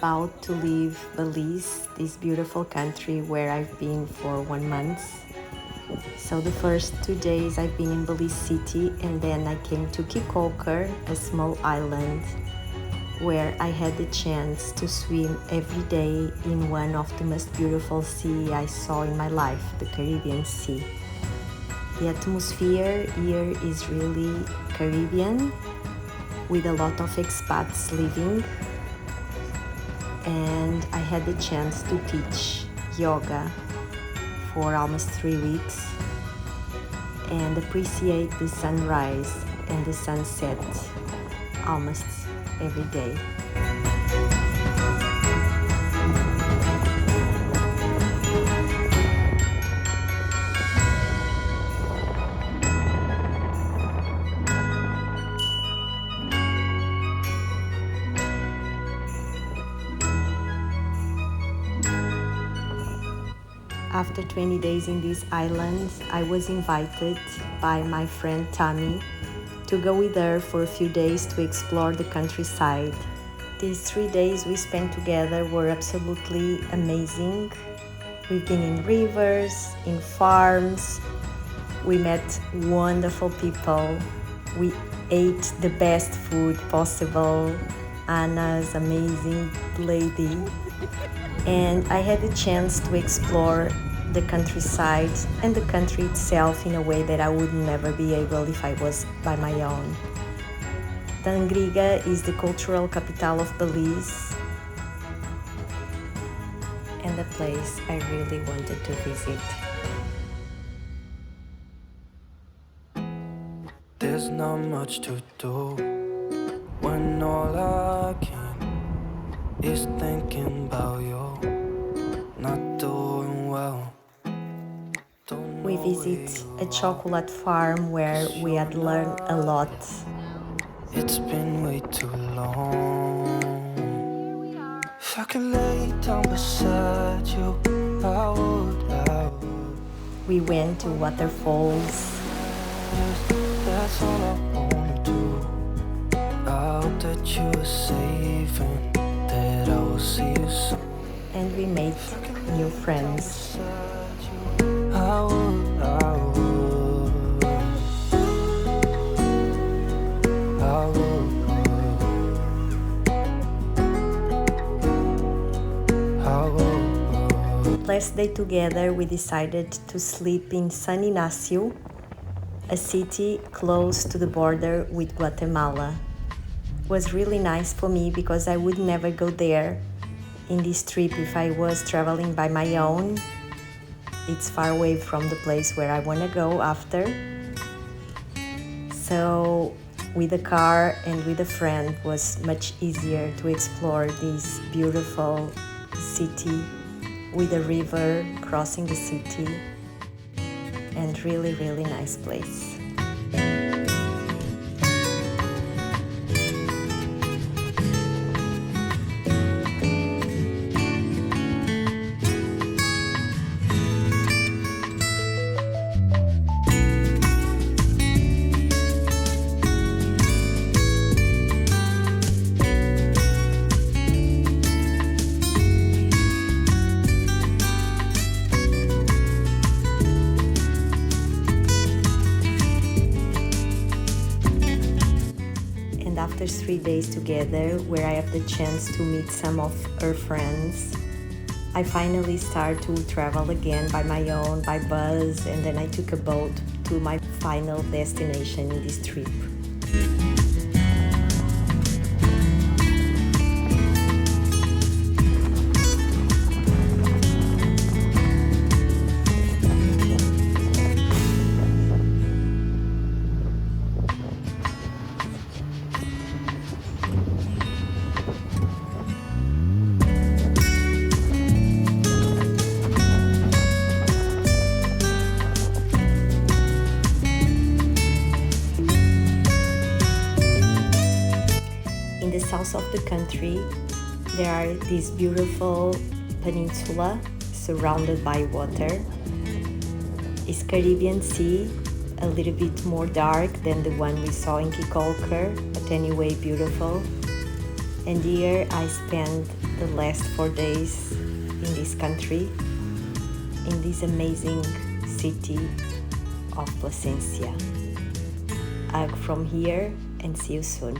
about to leave Belize, this beautiful country where I've been for 1 month. So the first 2 days I've been in Belize City, and then I came to Caye Caulker, a small island where I had the chance to swim every day in one of the most beautiful sea I saw in my life, the Caribbean Sea. The atmosphere here is really Caribbean, with a lot of expats living, and I had the chance to teach yoga for almost 3 weeks and appreciate the sunrise and the sunset almost every day. After 20 days in these islands, I was invited by my friend Tami to go with her for a few days to explore the countryside. These 3 days we spent together were absolutely amazing. We've been in rivers, in farms, we met wonderful people, we ate the best food possible, Anna's amazing lady, and I had the chance to explore the countryside and the country itself in a way that I would never be able if I was by my own. Dangriga is the cultural capital of Belize and a place I really wanted to visit. There's not much to do when all I can is thinking about you, not doing well. We visit a chocolate farm where we had learned a lot. It's been way too long. If I could lay down beside you, I would. We went to waterfalls. That's all I wanna do. I hope that you are safe and that I will see you soon. And we made new friends. I would. Last day together, we decided to sleep in San Ignacio, a city close to the border with Guatemala. It was really nice for me because I would never go there in this trip if I was traveling by my own. It's far away from the place where I want to go after. So with a car and with a friend it was much easier to explore this beautiful city with a river crossing the city, and really nice place. After 3 days together, where I have the chance to meet some of her friends, I finally start to travel again by my own, by bus, and then I took a boat to my final destination in this trip. In the south of the country, there are this beautiful peninsula surrounded by water. It's Caribbean Sea, a little bit more dark than the one we saw in Caye Caulker, but anyway beautiful. And here I spent the last 4 days in this country, in this amazing city of Placencia. Hug from here and see you soon.